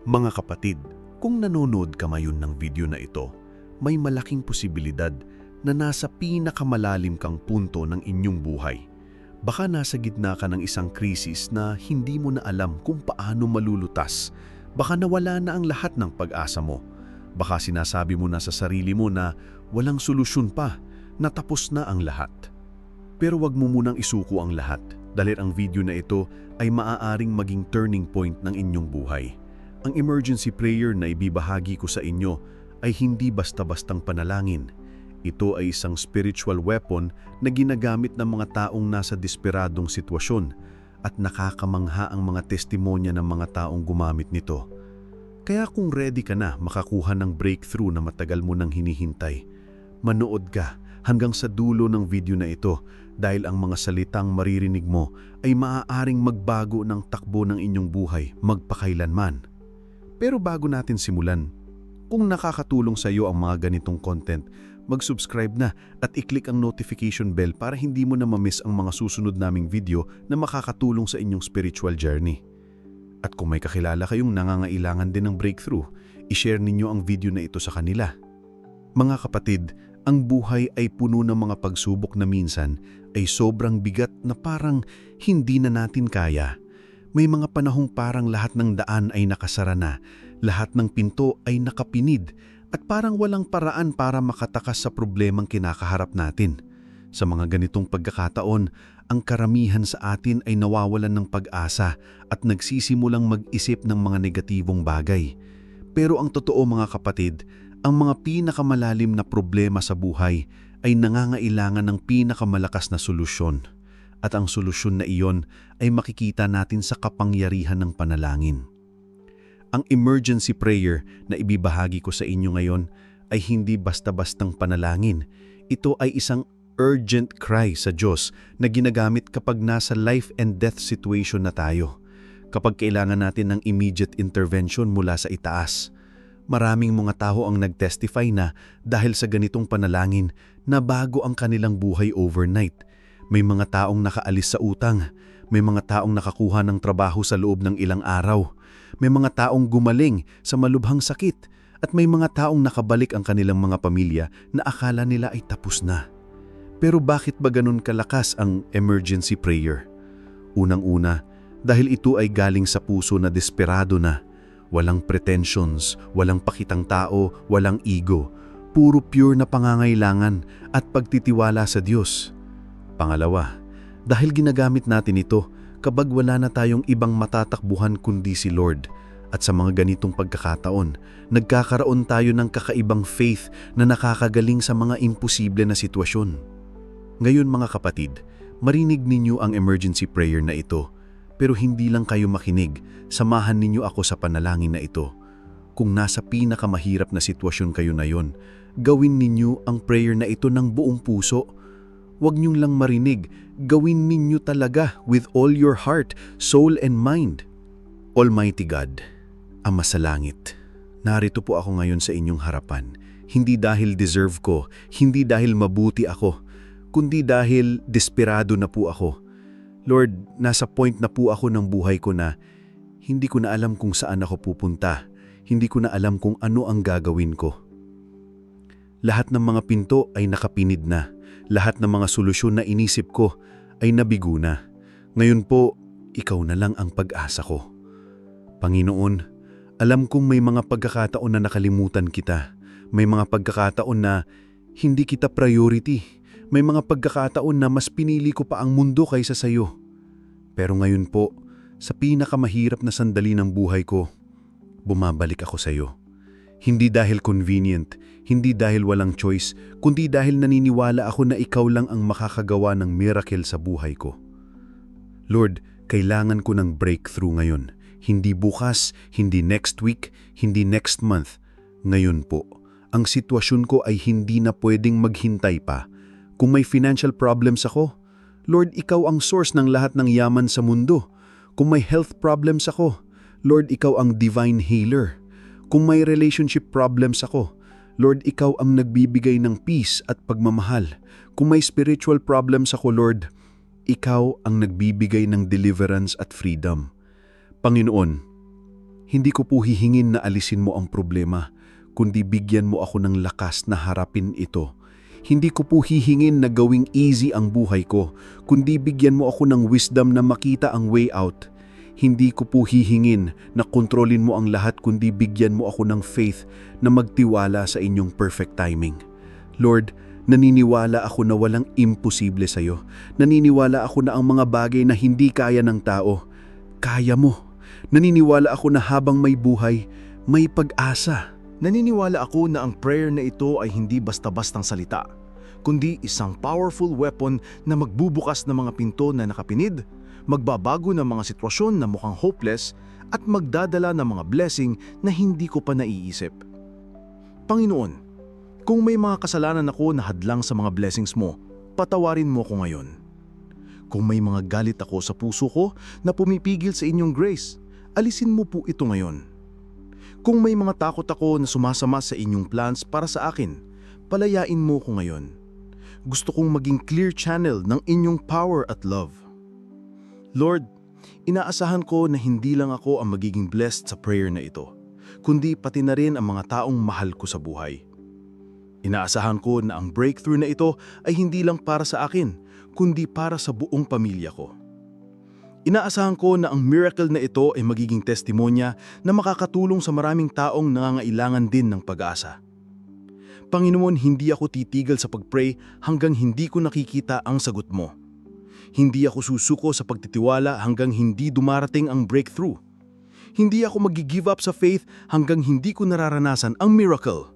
Mga kapatid, kung nanonood ka ngayon ng video na ito, may malaking posibilidad na nasa pinakamalalim kang punto ng inyong buhay. Baka nasa gitna ka ng isang krisis na hindi mo na alam kung paano malulutas. Baka nawala na ang lahat ng pag-asa mo. Baka sinasabi mo na sa sarili mo na walang solusyon pa, natapos na ang lahat. Pero wag mo munang isuko ang lahat dahil ang video na ito ay maaaring maging turning point ng inyong buhay. Ang emergency prayer na ibibahagi ko sa inyo ay hindi basta-bastang panalangin. Ito ay isang spiritual weapon na ginagamit ng mga taong nasa desperadong sitwasyon at nakakamangha ang mga testimonya ng mga taong gumamit nito. Kaya kung ready ka na makakuha ng breakthrough na matagal mo nang hinihintay, manood ka hanggang sa dulo ng video na ito dahil ang mga salitang maririnig mo ay maaaring magbago ng takbo ng inyong buhay magpakailanman. Pero bago natin simulan, kung nakakatulong sa iyo ang mga ganitong content, mag-subscribe na at i-click ang notification bell para hindi mo na ma-miss ang mga susunod naming video na makakatulong sa inyong spiritual journey. At kung may kakilala kayong nangangailangan din ng breakthrough, i-share ninyo ang video na ito sa kanila. Mga kapatid, ang buhay ay puno ng mga pagsubok na minsan ay sobrang bigat na parang hindi na natin kaya. May mga panahong parang lahat ng daan ay nakasara na, lahat ng pinto ay nakapinid, at parang walang paraan para makatakas sa problemang kinakaharap natin. Sa mga ganitong pagkakataon, ang karamihan sa atin ay nawawalan ng pag-asa at nagsisimulang mag-isip ng mga negatibong bagay. Pero ang totoo mga kapatid, ang mga pinakamalalim na problema sa buhay ay nangangailangan ng pinakamalakas na solusyon. At ang solusyon na iyon ay makikita natin sa kapangyarihan ng panalangin. Ang emergency prayer na ibibahagi ko sa inyo ngayon ay hindi basta-bastang panalangin. Ito ay isang urgent cry sa Diyos na ginagamit kapag nasa life and death situation na tayo. Kapag kailangan natin ng immediate intervention mula sa itaas. Maraming mga tao ang nag-testify na dahil sa ganitong panalangin na bago ang kanilang buhay overnight. May mga taong nakaalis sa utang, may mga taong nakakuha ng trabaho sa loob ng ilang araw, may mga taong gumaling sa malubhang sakit, at may mga taong nakabalik ang kanilang mga pamilya na akala nila ay tapos na. Pero bakit ba ganun kalakas ang emergency prayer? Unang-una, dahil ito ay galing sa puso na desperado na, walang pretensions, walang pakitang tao, walang ego, puro pure na pangangailangan at pagtitiwala sa Diyos. Pangalawa, dahil ginagamit natin ito kapag wala na tayong ibang matatakbuhan kundi si Lord. At sa mga ganitong pagkakataon, nagkakaroon tayo ng kakaibang faith na nakakagaling sa mga imposible na sitwasyon. Ngayon mga kapatid, marinig ninyo ang emergency prayer na ito. Pero hindi lang kayo makinig, samahan ninyo ako sa panalangin na ito. Kung nasa pinakamahirap na sitwasyon kayo na yon, gawin ninyo ang prayer na ito ng buong puso. Huwag niyong lang marinig, gawin ninyo talaga with all your heart, soul and mind. Almighty God, Ama sa langit, narito po ako ngayon sa inyong harapan. Hindi dahil deserve ko, hindi dahil mabuti ako, kundi dahil desperado na po ako. Lord, nasa point na po ako ng buhay ko na hindi ko na alam kung saan ako pupunta, hindi ko na alam kung ano ang gagawin ko. Lahat ng mga pinto ay nakapinid na. Lahat ng mga solusyon na inisip ko ay nabigo na. Ngayon po, ikaw na lang ang pag-asa ko. Panginoon, alam kong may mga pagkakataon na nakalimutan kita. May mga pagkakataon na hindi kita priority. May mga pagkakataon na mas pinili ko pa ang mundo kaysa sa iyo. Pero ngayon po, sa pinakamahirap na sandali ng buhay ko, bumabalik ako sa iyo. Hindi dahil convenient, hindi dahil walang choice, kundi dahil naniniwala ako na ikaw lang ang makakagawa ng miracle sa buhay ko. Lord, kailangan ko ng breakthrough ngayon. Hindi bukas, hindi next week, hindi next month. Ngayon po, ang sitwasyon ko ay hindi na pwedeng maghintay pa. Kung may financial problems ako, Lord, ikaw ang source ng lahat ng yaman sa mundo. Kung may health problems ako, Lord, ikaw ang divine healer. Kung may relationship problems ako, Lord, ikaw ang nagbibigay ng peace at pagmamahal. Kung may spiritual problems ako, Lord, ikaw ang nagbibigay ng deliverance at freedom. Panginoon, Hindi ko po hihingin na alisin mo ang problema, kundi bigyan mo ako ng lakas na harapin ito. Hindi ko po hihingin na gawing easy ang buhay ko, kundi bigyan mo ako ng wisdom na makita ang way out. Hindi ko po hihingin na kontrolin mo ang lahat, kundi bigyan mo ako ng faith na magtiwala sa inyong perfect timing. Lord, naniniwala ako na walang imposible sa iyo. Naniniwala ako na ang mga bagay na hindi kaya ng tao, kaya mo. Naniniwala ako na habang may buhay, may pag-asa. Naniniwala ako na ang prayer na ito ay hindi basta-bastang salita, kundi isang powerful weapon na magbubukas ng mga pinto na nakapinid, magbabago ng mga sitwasyon na mukhang hopeless, at magdadala ng mga blessing na hindi ko pa naiisip. Panginoon, kung may mga kasalanan ako na hadlang sa mga blessings mo, patawarin mo ko ngayon. Kung may mga galit ako sa puso ko na pumipigil sa inyong grace, alisin mo po ito ngayon. Kung may mga takot ako na sumasama sa inyong plans para sa akin, palayain mo ko ngayon. Gusto kong maging clear channel ng inyong power at love. Lord, inaasahan ko na hindi lang ako ang magiging blessed sa prayer na ito, kundi pati na rin ang mga taong mahal ko sa buhay. Inaasahan ko na ang breakthrough na ito ay hindi lang para sa akin, kundi para sa buong pamilya ko. Inaasahan ko na ang miracle na ito ay magiging testimonya na makakatulong sa maraming taong nangangailangan din ng pag-asa. Panginoon, hindi ako titigil sa pag-pray hanggang hindi ko nakikita ang sagot mo. Hindi ako susuko sa pagtitiwala hanggang hindi dumarating ang breakthrough. Hindi ako mag-give up sa faith hanggang hindi ko nararanasan ang miracle.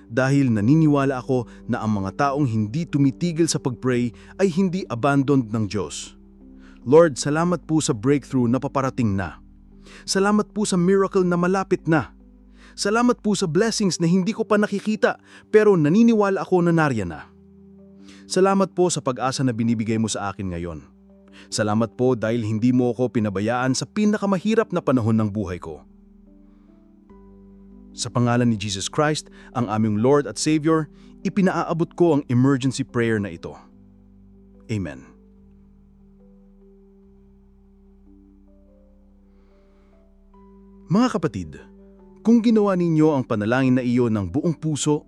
Dahil naniniwala ako na ang mga taong hindi tumitigil sa pag-pray ay hindi abandoned ng Diyos. Lord, salamat po sa breakthrough na paparating na. Salamat po sa miracle na malapit na. Salamat po sa blessings na hindi ko pa nakikita pero naniniwala ako na nariyan na. Salamat po sa pag-asa na binibigay mo sa akin ngayon. Salamat po dahil hindi mo ako pinabayaan sa pinakamahirap na panahon ng buhay ko. Sa pangalan ni Jesus Christ, ang aming Lord at Savior, ipinaaabot ko ang emergency prayer na ito. Amen. Mga kapatid, kung ginawa ninyo ang panalangin na iyon ng buong puso,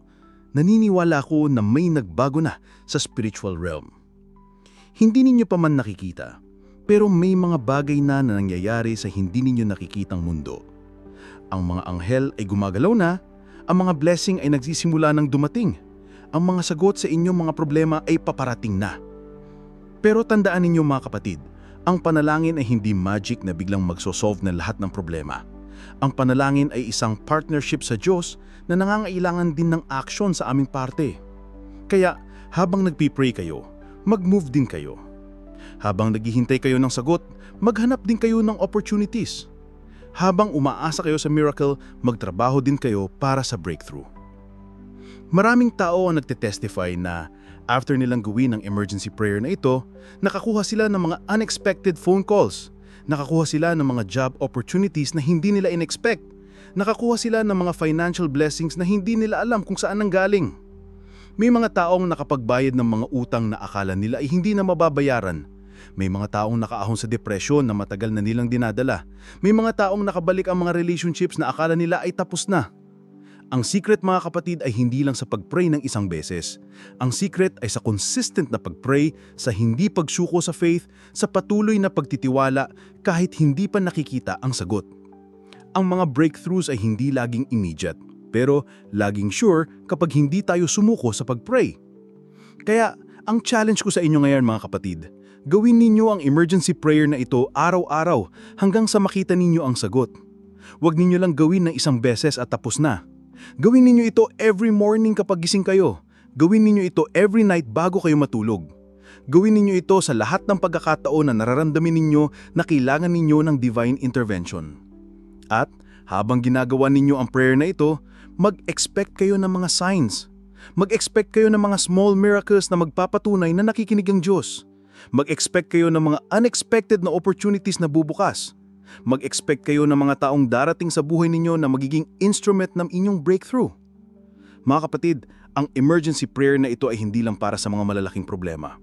naniniwala ako na may nagbago na sa spiritual realm. Hindi ninyo pa man nakikita, pero may mga bagay na nangyayari sa hindi ninyo nakikitang mundo. Ang mga anghel ay gumagalaw na, ang mga blessing ay nagsisimula ng dumating, ang mga sagot sa inyong mga problema ay paparating na. Pero tandaan ninyo mga kapatid, ang panalangin ay hindi magic na biglang magsosolve ng lahat ng problema. Ang panalangin ay isang partnership sa Diyos na nangangailangan din ng action sa aming parte. Kaya habang nagpipray kayo, mag-move din kayo. Habang naghihintay kayo ng sagot, maghanap din kayo ng opportunities. Habang umaasa kayo sa miracle, magtrabaho din kayo para sa breakthrough. Maraming tao ang nagtetestify na after nilang gawin ang emergency prayer na ito, nakakuha sila ng mga unexpected phone calls. Nakakuha sila ng mga job opportunities na hindi nila in-expect. Nakakuha sila ng mga financial blessings na hindi nila alam kung saan nanggaling. May mga taong nakapagbayad ng mga utang na akala nila ay hindi na mababayaran. May mga taong nakaahon sa depresyon na matagal na nilang dinadala. May mga taong nakabalik ang mga relationships na akala nila ay tapos na. Ang secret mga kapatid ay hindi lang sa pag-pray ng isang beses. Ang secret ay sa consistent na pag-pray, sa hindi pagsuko sa faith, sa patuloy na pagtitiwala kahit hindi pa nakikita ang sagot. Ang mga breakthroughs ay hindi laging immediate, pero laging sure kapag hindi tayo sumuko sa pag-pray. Kaya ang challenge ko sa inyo ngayon mga kapatid, gawin ninyo ang emergency prayer na ito araw-araw hanggang sa makita ninyo ang sagot. Huwag ninyo lang gawin ng isang beses at tapos na. Gawin ninyo ito every morning kapag gising kayo. Gawin ninyo ito every night bago kayo matulog. Gawin ninyo ito sa lahat ng pagkakataon na nararamdamin ninyo na kailangan ninyo ng divine intervention. At habang ginagawa ninyo ang prayer na ito, mag-expect kayo ng mga signs. Mag-expect kayo ng mga small miracles na magpapatunay na nakikinig ang Diyos. Mag-expect kayo ng mga unexpected na opportunities na bubukas. Mag-expect kayo ng mga taong darating sa buhay ninyo na magiging instrument ng inyong breakthrough. Mga kapatid, ang emergency prayer na ito ay hindi lang para sa mga malalaking problema.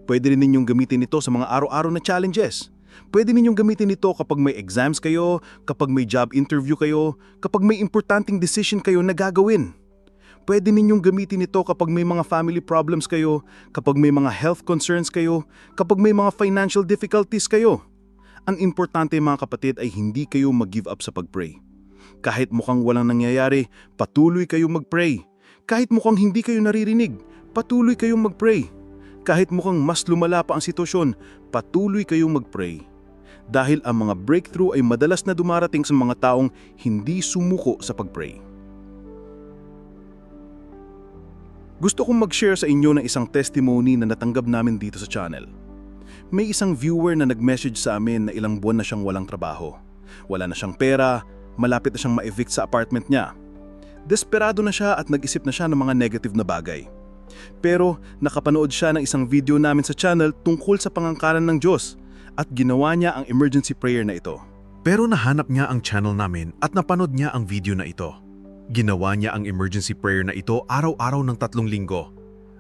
Pwede rin ninyong gamitin ito sa mga araw-araw na challenges. Pwede ninyong gamitin ito kapag may exams kayo, kapag may job interview kayo, kapag may importanteng decision kayo na gagawin. Pwede ninyong gamitin ito kapag may mga family problems kayo, kapag may mga health concerns kayo, kapag may mga financial difficulties kayo. Ang importante mga kapatid ay hindi kayo mag-give up sa pag-pray. Kahit mukhang walang nangyayari, patuloy kayong mag-pray. Kahit mukhang hindi kayo naririnig, patuloy kayong mag-pray. Kahit mukhang mas lumala pa ang sitwasyon, patuloy kayong mag-pray. Dahil ang mga breakthrough ay madalas na dumarating sa mga taong hindi sumuko sa pag-pray. Gusto kong mag-share sa inyo ng isang testimony na natanggap namin dito sa channel. May isang viewer na nag-message sa amin na ilang buwan na siyang walang trabaho. Wala na siyang pera, malapit na siyang ma-evict sa apartment niya. Desperado na siya at nag-isip na siya ng mga negative na bagay. Pero nakapanood siya ng isang video namin sa channel tungkol sa pangangkalan ng Diyos at ginawa niya ang emergency prayer na ito. Pero nahanap niya ang channel namin at napanood niya ang video na ito. Ginawa niya ang emergency prayer na ito araw-araw ng 3 linggo.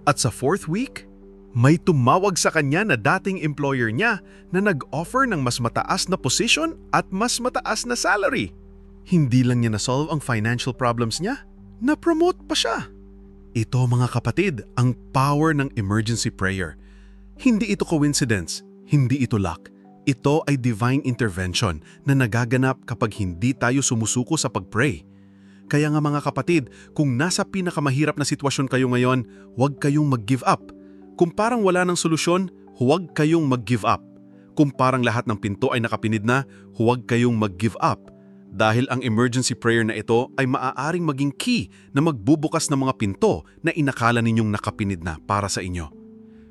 At sa 4th week, may tumawag sa kanya na dating employer niya na nag-offer ng mas mataas na position at mas mataas na salary. Hindi lang niya na-solve ang financial problems niya, na-promote pa siya. Ito mga kapatid, ang power ng emergency prayer. Hindi ito coincidence, hindi ito luck. Ito ay divine intervention na nagaganap kapag hindi tayo sumusuko sa pag-pray. Kaya nga mga kapatid, kung nasa pinakamahirap na sitwasyon kayo ngayon, huwag kayong mag-give up. Kung parang wala ng solusyon, huwag kayong mag-give up. Kung parang lahat ng pinto ay nakapinid na, huwag kayong mag-give up. Dahil ang emergency prayer na ito ay maaaring maging key na magbubukas ng mga pinto na inakala ninyong nakapinid na para sa inyo.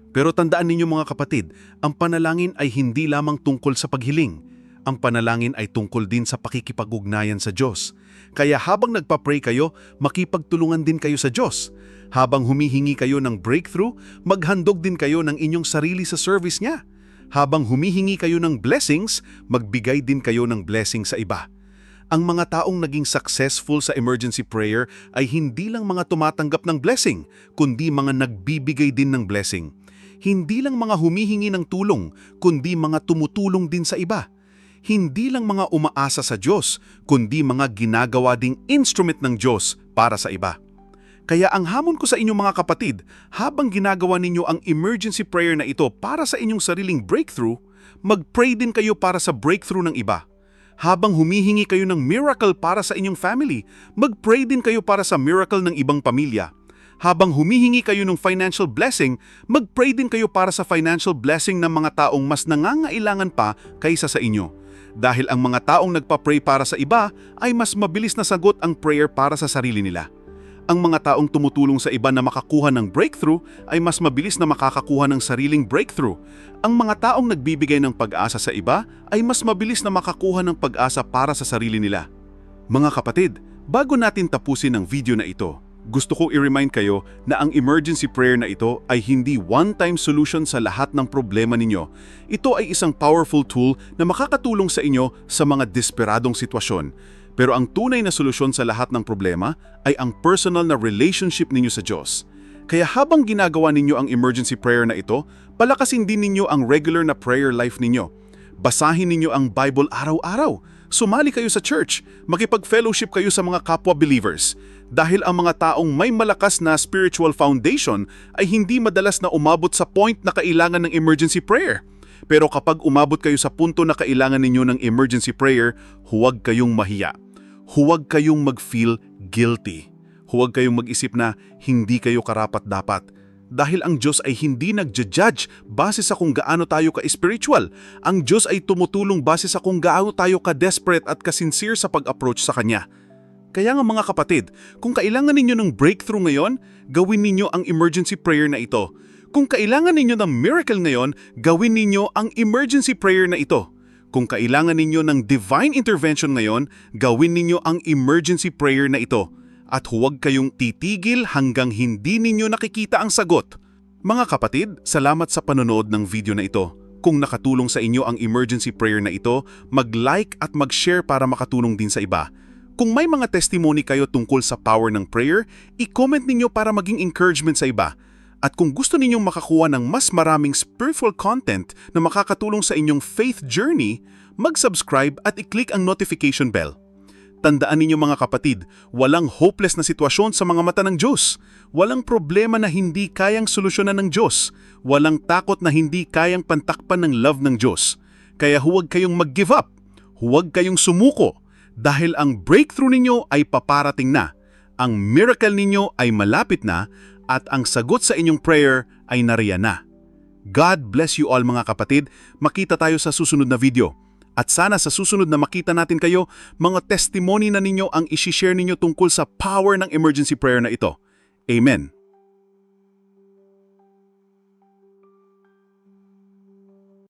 Pero tandaan ninyo mga kapatid, ang panalangin ay hindi lamang tungkol sa paghiling. Ang panalangin ay tungkol din sa pakikipag-ugnayan sa Diyos. Kaya habang nagpa-pray kayo, makipagtulungan din kayo sa Diyos. Habang humihingi kayo ng breakthrough, maghandog din kayo ng inyong sarili sa service niya. Habang humihingi kayo ng blessings, magbigay din kayo ng blessing sa iba. Ang mga taong naging successful sa emergency prayer ay hindi lang mga tumatanggap ng blessing, kundi mga nagbibigay din ng blessing. Hindi lang mga humihingi ng tulong, kundi mga tumutulong din sa iba. Hindi lang mga umaasa sa Diyos, kundi mga ginagawa ding instrument ng Diyos para sa iba. Kaya ang hamon ko sa inyong mga kapatid, habang ginagawa ninyo ang emergency prayer na ito para sa inyong sariling breakthrough, mag-pray din kayo para sa breakthrough ng iba. Habang humihingi kayo ng miracle para sa inyong family, mag-pray din kayo para sa miracle ng ibang pamilya. Habang humihingi kayo ng financial blessing, mag-pray din kayo para sa financial blessing ng mga taong mas nangangailangan pa kaysa sa inyo. Dahil ang mga taong nagpa-pray para sa iba ay mas mabilis na sagot ang prayer para sa sarili nila. Ang mga taong tumutulong sa iba na makakuha ng breakthrough ay mas mabilis na makakakuha ng sariling breakthrough. Ang mga taong nagbibigay ng pag-asa sa iba ay mas mabilis na makakuha ng pag-asa para sa sarili nila. Mga kapatid, bago natin tapusin ang video na ito, gusto ko i-remind kayo na ang emergency prayer na ito ay hindi one-time solution sa lahat ng problema ninyo. Ito ay isang powerful tool na makakatulong sa inyo sa mga desperadong sitwasyon. Pero ang tunay na solusyon sa lahat ng problema ay ang personal na relationship ninyo sa Diyos. Kaya habang ginagawa ninyo ang emergency prayer na ito, palakasin din ninyo ang regular na prayer life ninyo. Basahin ninyo ang Bible araw-araw. Sumali kayo sa church. Makipag-fellowship kayo sa mga kapwa believers. Dahil ang mga taong may malakas na spiritual foundation ay hindi madalas na umabot sa point na kailangan ng emergency prayer. Pero kapag umabot kayo sa punto na kailangan ninyo ng emergency prayer, huwag kayong mahiya. Huwag kayong mag-feel guilty. Huwag kayong mag-isip na hindi kayo karapat-dapat. Dahil ang Diyos ay hindi nagja-judge base sa kung gaano tayo ka-spiritual. Ang Diyos ay tumutulong base sa kung gaano tayo ka-desperate at ka-sincere sa pag-approach sa Kanya. Kaya nga mga kapatid, kung kailangan ninyo ng breakthrough ngayon, gawin ninyo ang emergency prayer na ito. Kung kailangan ninyo ng miracle ngayon, gawin ninyo ang emergency prayer na ito. Kung kailangan ninyo ng divine intervention ngayon, gawin ninyo ang emergency prayer na ito. At huwag kayong titigil hanggang hindi ninyo nakikita ang sagot. Mga kapatid, salamat sa panonood ng video na ito. Kung nakatulong sa inyo ang emergency prayer na ito, mag-like at mag-share para makatulong din sa iba. Kung may mga testimony kayo tungkol sa power ng prayer, i-comment ninyo para maging encouragement sa iba. At kung gusto ninyong makakuha ng mas maraming spiritual content na makakatulong sa inyong faith journey, mag-subscribe at i-click ang notification bell. Tandaan ninyo mga kapatid, walang hopeless na sitwasyon sa mga mata ng Diyos. Walang problema na hindi kayang solusyonan ng Diyos. Walang takot na hindi kayang pantakpan ng love ng Diyos. Kaya huwag kayong mag-give up. Huwag kayong sumuko. Dahil ang breakthrough ninyo ay paparating na. Ang miracle ninyo ay malapit na at ang sagot sa inyong prayer ay nariyan na. God bless you all mga kapatid. Makita tayo sa susunod na video. At sana sa susunod na makita natin kayo, mga testimony na ninyo ang isi-share ninyo tungkol sa power ng emergency prayer na ito. Amen.